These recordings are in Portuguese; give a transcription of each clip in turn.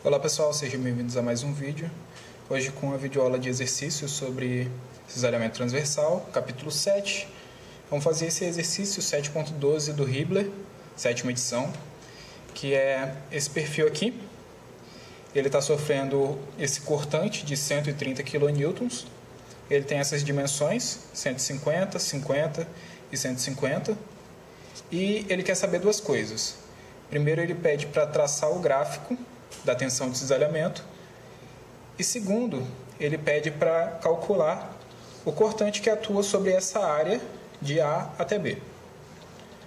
Olá pessoal, sejam bem-vindos a mais um vídeo. Hoje com a videoaula de exercícios sobre cisalhamento transversal, capítulo 7. Vamos fazer esse exercício 7.12 do Hibbeler, sétima edição, que é esse perfil aqui. Ele está sofrendo esse cortante de 130 kN. Ele tem essas dimensões, 150, 50 e 150. E ele quer saber duas coisas. Primeiro, ele pede para traçar o gráfico da tensão de cisalhamento. E segundo, ele pede para calcular o cortante que atua sobre essa área de A até B.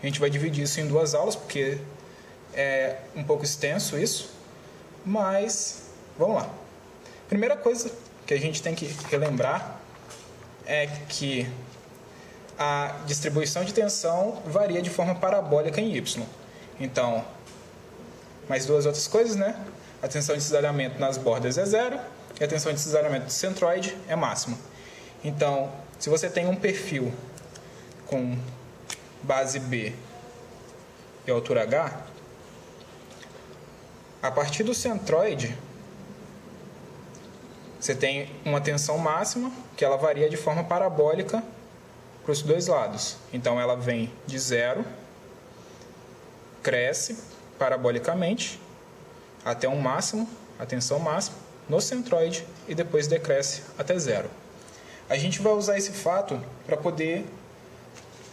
A gente vai dividir isso em duas aulas, porque é um pouco extenso isso, mas vamos lá. Primeira coisa que a gente tem que relembrar é que a distribuição de tensão varia de forma parabólica em Y. Então, mais duas outras coisas, né? A tensão de cisalhamento nas bordas é zero e a tensão de cisalhamento do centroide é máxima. Então, se você tem um perfil com base B e altura H, a partir do centroide, você tem uma tensão máxima que ela varia de forma parabólica para os dois lados. Então, ela vem de zero, cresce parabolicamente até um máximo, a tensão máxima, no centroide e depois decresce até zero. A gente vai usar esse fato para poder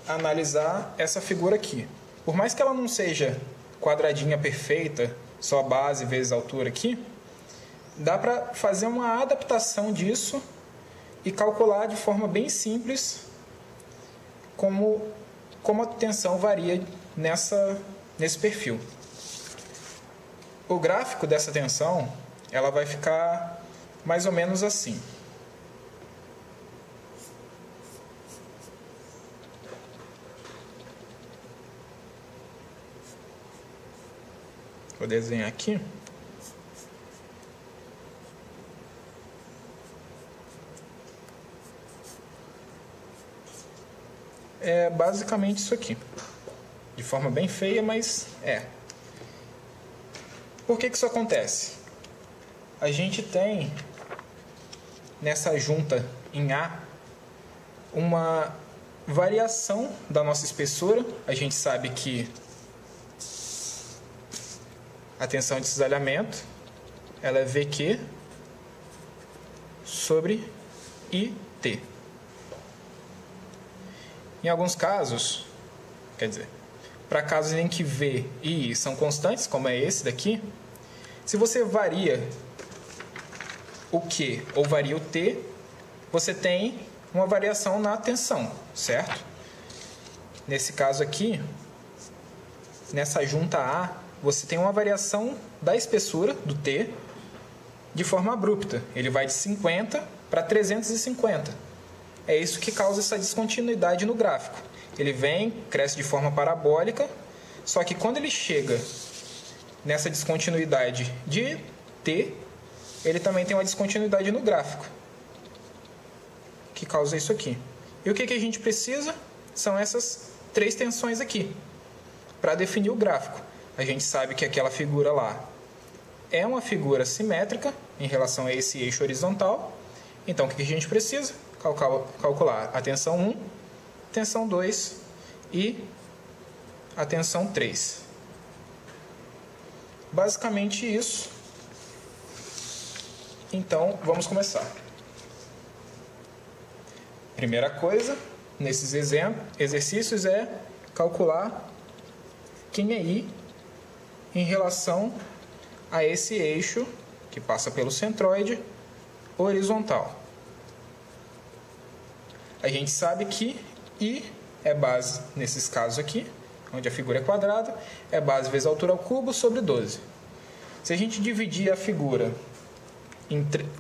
analisar essa figura aqui. Por mais que ela não seja quadradinha perfeita, só base vezes altura aqui, dá para fazer uma adaptação disso e calcular de forma bem simples como a tensão varia nesse perfil. O gráfico dessa tensão, ela vai ficar mais ou menos assim. Vou desenhar aqui. É basicamente isso aqui. De forma bem feia, mas é. Por que isso acontece? A gente tem nessa junta em A uma variação da nossa espessura. A gente sabe que a tensão de cisalhamento ela é VQ sobre IT. Em alguns casos, quer dizer, para casos em que V e I são constantes, como é esse daqui, se você varia o Q ou varia o T, você tem uma variação na tensão, certo? Nesse caso aqui, nessa junta A, você tem uma variação da espessura do T de forma abrupta. Ele vai de 50 para 350. É isso que causa essa descontinuidade no gráfico. Ele vem, cresce de forma parabólica, só que quando ele chega nessa descontinuidade de T, ele também tem uma descontinuidade no gráfico, que causa isso aqui. E o que a gente precisa? São essas três tensões aqui, para definir o gráfico. A gente sabe que aquela figura lá é uma figura simétrica em relação a esse eixo horizontal. Então, o que a gente precisa? Calcular a tensão 1, tensão 2 e a tensão 3. Basicamente isso. Então, vamos começar. Primeira coisa, nesses exercícios é calcular quem é I em relação a esse eixo que passa pelo centroide horizontal. A gente sabe que I é base, nesses casos aqui, onde a figura é quadrada, é base vezes altura ao cubo sobre 12. Se a gente dividir a figura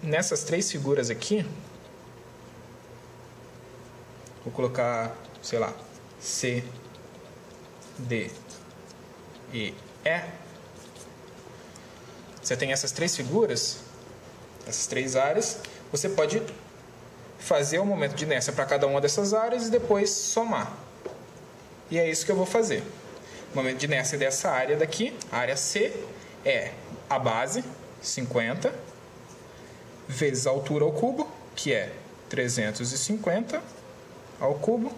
nessas três figuras aqui, vou colocar, sei lá, C, D e E. Você tem essas três figuras, essas três áreas, você pode fazer o momento de inércia para cada uma dessas áreas e depois somar. E é isso que eu vou fazer. O momento de inércia dessa área daqui, a área C, é a base, 50, vezes a altura ao cubo, que é 350 ao cubo,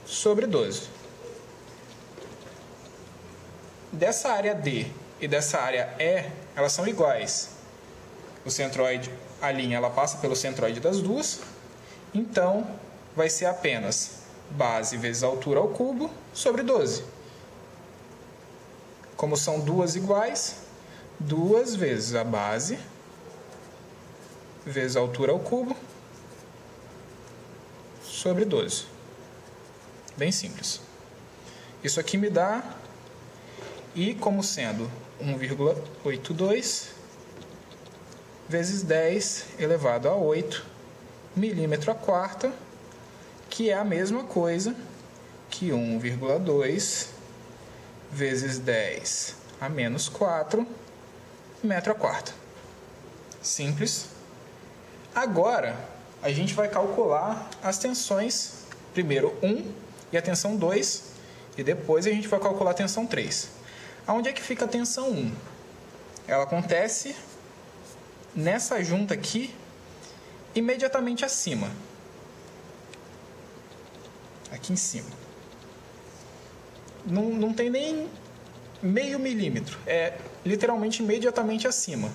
sobre 12. Dessa área D e dessa área E, elas são iguais. O centroide, a linha, ela passa pelo centroide das duas, então vai ser apenas base vezes a altura ao cubo sobre 12. Como são duas iguais, 2 vezes a base vezes a altura ao cubo sobre 12. Bem simples. Isso aqui me dá I como sendo 1,82 vezes 10 elevado a 8 milímetro a quarta, que é a mesma coisa que 1,2 vezes 10 a menos 4 metro a quarta. Simples. Agora, a gente vai calcular as tensões, primeiro 1 e a tensão 2, e depois a gente vai calcular a tensão 3. Aonde é que fica a tensão 1? Ela acontece nessa junta aqui, imediatamente acima. Aqui em cima. Não tem nem meio milímetro. É literalmente imediatamente acima.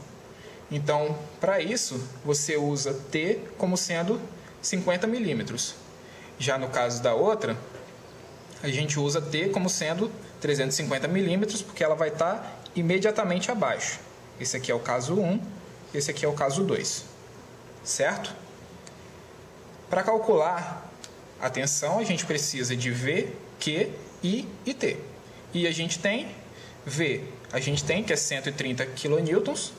Então, para isso, você usa T como sendo 50 milímetros. Já no caso da outra, a gente usa T como sendo 350 milímetros, porque ela vai estar imediatamente abaixo. Esse aqui é o caso 1, esse aqui é o caso 2. Certo? Para calcular a tensão, a gente precisa de V, Q, I e T. E a gente tem V, a gente tem que é 130 kN.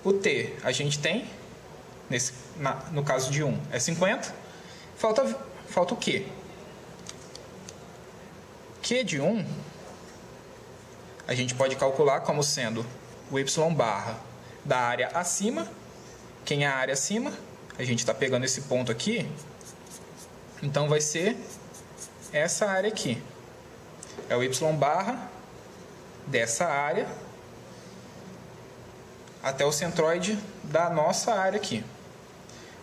O T, a gente tem, no caso de 1, é 50. Falta o Q. Q de 1, a gente pode calcular como sendo o Y barra da área acima. Quem é a área acima? A gente está pegando esse ponto aqui. Então, vai ser essa área aqui. É o Y barra dessa área até o centroide da nossa área aqui.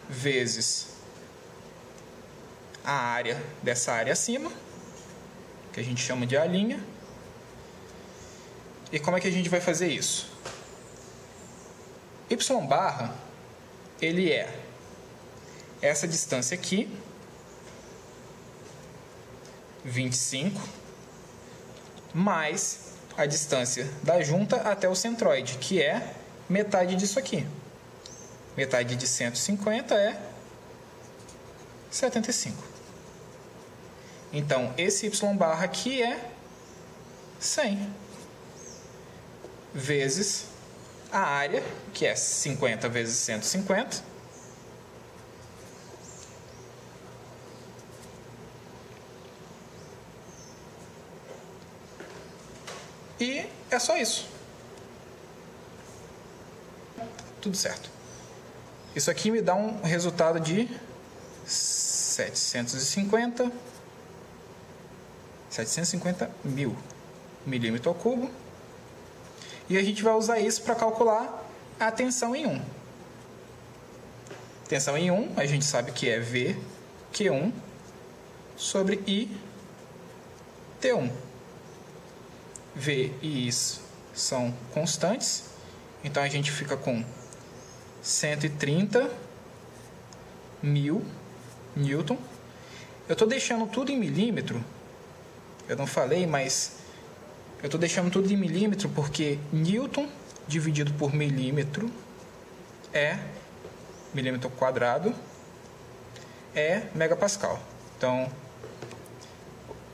Vezes a área dessa área acima, que a gente chama de A'. E como é que a gente vai fazer isso? Y barra, ele é essa distância aqui, 25, mais a distância da junta até o centroide, que é metade disso aqui. Metade de 150 é 75. Então, esse Y barra aqui é 100 vezes a área, que é 50 vezes 150. E é só isso. Tudo certo. Isso aqui me dá um resultado de 750 mil milímetro ao cubo. E a gente vai usar isso para calcular a tensão em 1. Tensão em 1, a gente sabe que é V, Q1 sobre I, T1. V e I são constantes, então a gente fica com 130 mil Newton. Eu estou deixando tudo em milímetro, eu não falei, mas eu estou deixando tudo em milímetro porque Newton dividido por milímetro é milímetro quadrado, é megapascal. Então,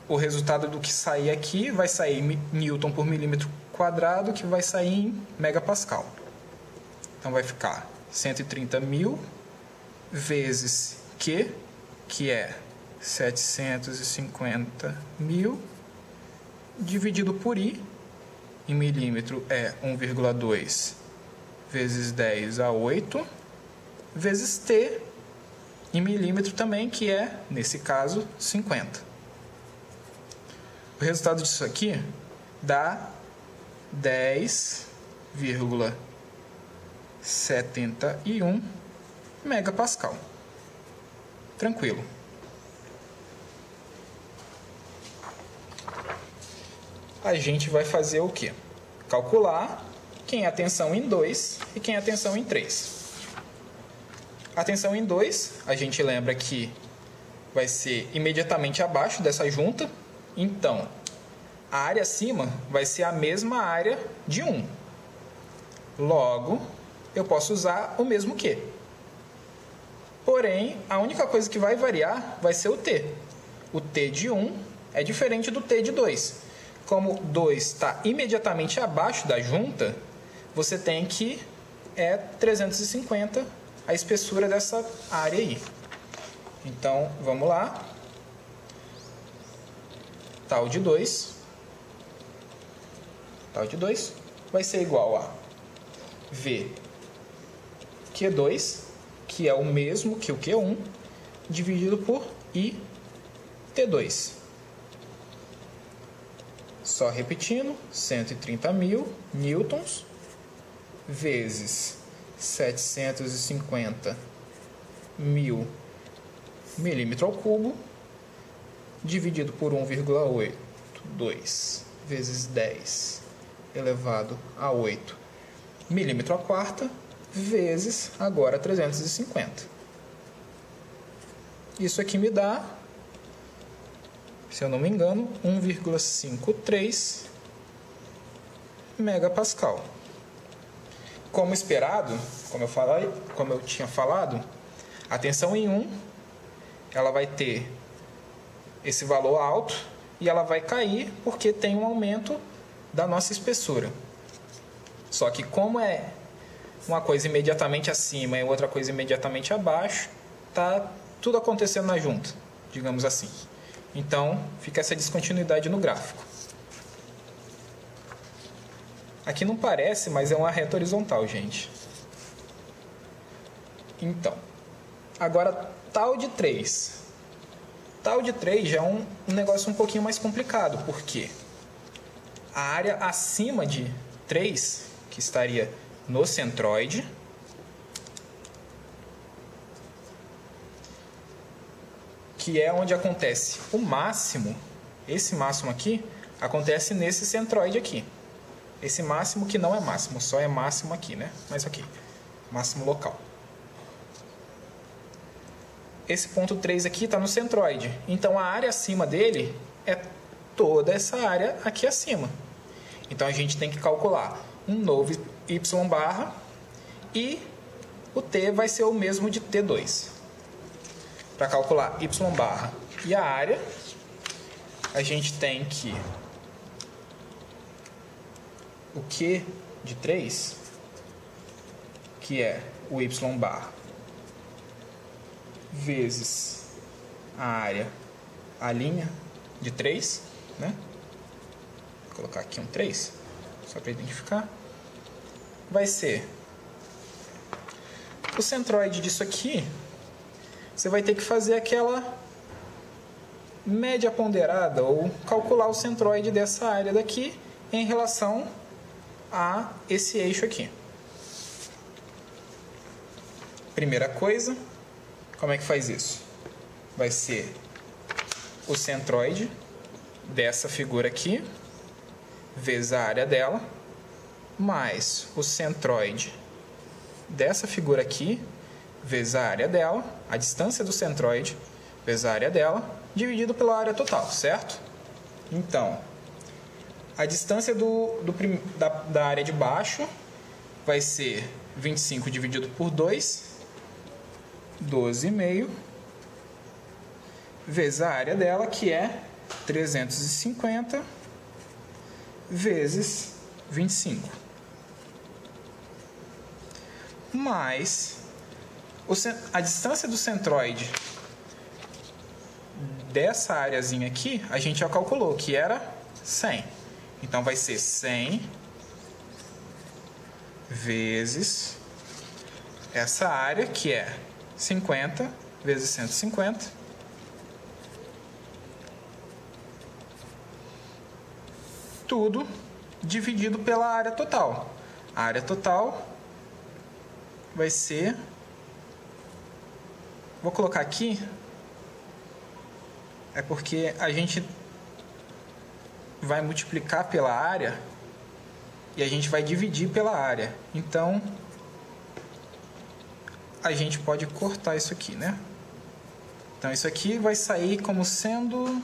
o resultado do que sair aqui vai sair Newton por milímetro quadrado, que vai sair em megapascal. Então, vai ficar 130 mil vezes Q, que é 750 mil, dividido por I, em milímetro é 1,2 vezes 10 a 8, vezes T, em milímetro também, que é, nesse caso, 50. O resultado disso aqui dá 10,5 71 megapascal. Tranquilo. A gente vai fazer o quê? Calcular quem é a tensão em 2 e quem é a tensão em 3. A tensão em 2, a gente lembra que vai ser imediatamente abaixo dessa junta. Então, a área acima vai ser a mesma área de 1. Logo, eu posso usar o mesmo Q. Porém, a única coisa que vai variar vai ser o T. O T de 1 é diferente do T de 2. Como 2 está imediatamente abaixo da junta, você tem que 350 a espessura dessa área aí. Então, vamos lá. Tal de 2 vai ser igual a V Q2, que é o mesmo que o Q1, dividido por I T2. Só repetindo, 130.000 newtons vezes 750.000 milímetro ao cubo, dividido por 1,82 vezes 10 elevado a 8 milímetro à quarta, vezes agora 350. Isso aqui me dá, se eu não me engano, 1,53 megapascal. Como esperado, como eu tinha falado, a tensão em 1, ela vai ter esse valor alto e ela vai cair porque tem um aumento da nossa espessura. Só que como é uma coisa imediatamente acima e outra coisa imediatamente abaixo, tá tudo acontecendo na junta, digamos assim. Então, fica essa descontinuidade no gráfico. Aqui não parece, mas é uma reta horizontal, gente. Então, agora tal de 3. Tal de 3 já é um negócio um pouquinho mais complicado, porque a área acima de 3, que estaria no centroide, que é onde acontece o máximo, esse máximo aqui, acontece nesse centroide aqui. Esse máximo que não é máximo, só é máximo aqui, né? Mas aqui, máximo local. Esse ponto 3 aqui está no centroide. Então, a área acima dele é toda essa área aqui acima. Então, a gente tem que calcular um novo y barra e o t vai ser o mesmo de t2. Para calcular y barra e a área, a gente tem que o Q de 3, que é o y barra, vezes a área, a linha de 3, né? Vou colocar aqui um 3, só para identificar. Vai ser o centroide disso aqui. Você vai ter que fazer aquela média ponderada ou calcular o centroide dessa área daqui em relação a esse eixo aqui. Primeira coisa, como é que faz isso? Vai ser o centroide dessa figura aqui, vezes a área dela, mais o centroide dessa figura aqui, vezes a área dela, a distância do centroide, vezes a área dela, dividido pela área total, certo? Então, a distância da área de baixo vai ser 25 dividido por 2, 12,5, vezes a área dela, que é 350, vezes 25. Mais a distância do centroide dessa areazinha aqui, a gente já calculou que era 100. Então, vai ser 100 vezes essa área, que é 50 vezes 150. Tudo dividido pela área total. A área total vai ser... Vou colocar aqui, é porque a gente vai multiplicar pela área e a gente vai dividir pela área. Então, a gente pode cortar isso aqui, né? Então, isso aqui vai sair como sendo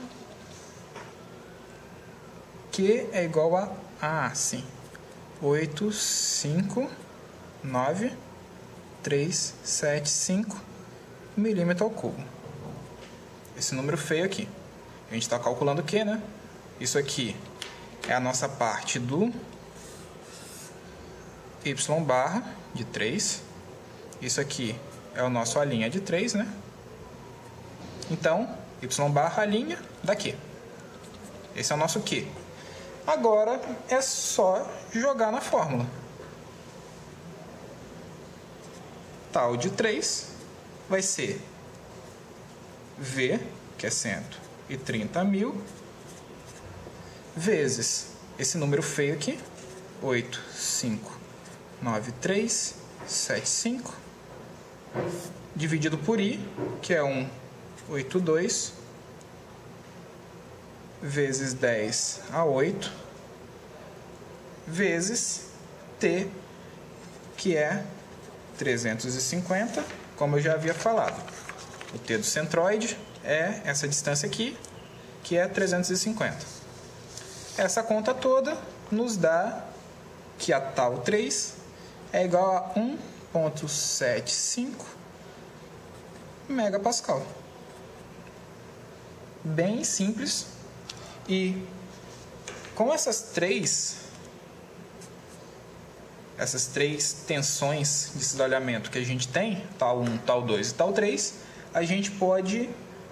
Q é igual a sim, 859,375 milímetro ao cubo. Esse número feio aqui. A gente está calculando o Q, né? Isso aqui é a nossa parte do y barra de 3. Isso aqui é o nosso a' de 3, né? Então, y barra a' daqui. Esse é o nosso Q. Agora é só jogar na fórmula. Tal de 3 vai ser V, que é 130 mil, vezes esse número feio aqui, 859,375, dividido por I, que é 182, vezes 10 a 8, vezes T, que é 350, como eu já havia falado. O T do centroide é essa distância aqui, que é 350. Essa conta toda nos dá que a tal 3 é igual a 1,75 megapascal. Bem simples. E com essas três tensões de cisalhamento que a gente tem, tal 1, tal 2 e tal 3, a gente pode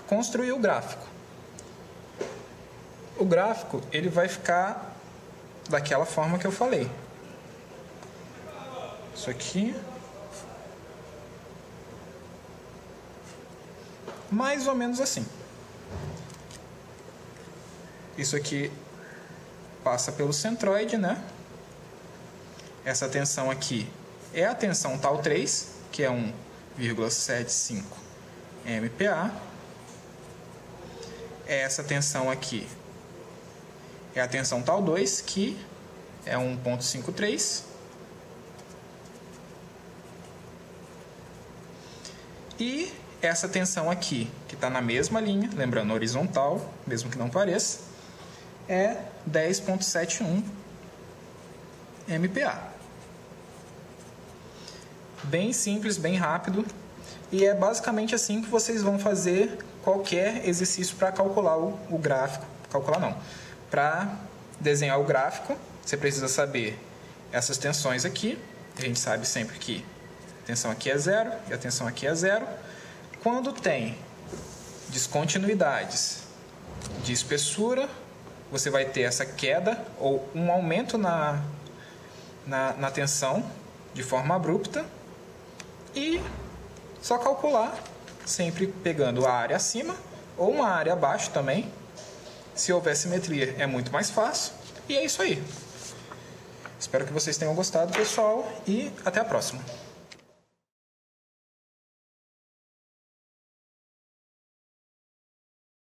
construir o gráfico. O gráfico ele vai ficar daquela forma que eu falei. Isso aqui. Mais ou menos assim. Isso aqui passa pelo centroide, né? Essa tensão aqui é a tensão tal 3, que é 1,75 MPa. Essa tensão aqui é a tensão tal 2, que é 1,53. E essa tensão aqui, que está na mesma linha, lembrando horizontal, mesmo que não pareça, é 10,71 MPa. Bem simples, bem rápido. E é basicamente assim que vocês vão fazer qualquer exercício para calcular o gráfico. Calcular não. Para desenhar o gráfico, você precisa saber essas tensões aqui. A gente sabe sempre que a tensão aqui é 0 e a tensão aqui é 0. Quando tem descontinuidades de espessura, você vai ter essa queda ou um aumento na tensão de forma abrupta. E só calcular, sempre pegando a área acima ou uma área abaixo também. Se houver simetria é muito mais fácil. E é isso aí. Espero que vocês tenham gostado, pessoal, e até a próxima.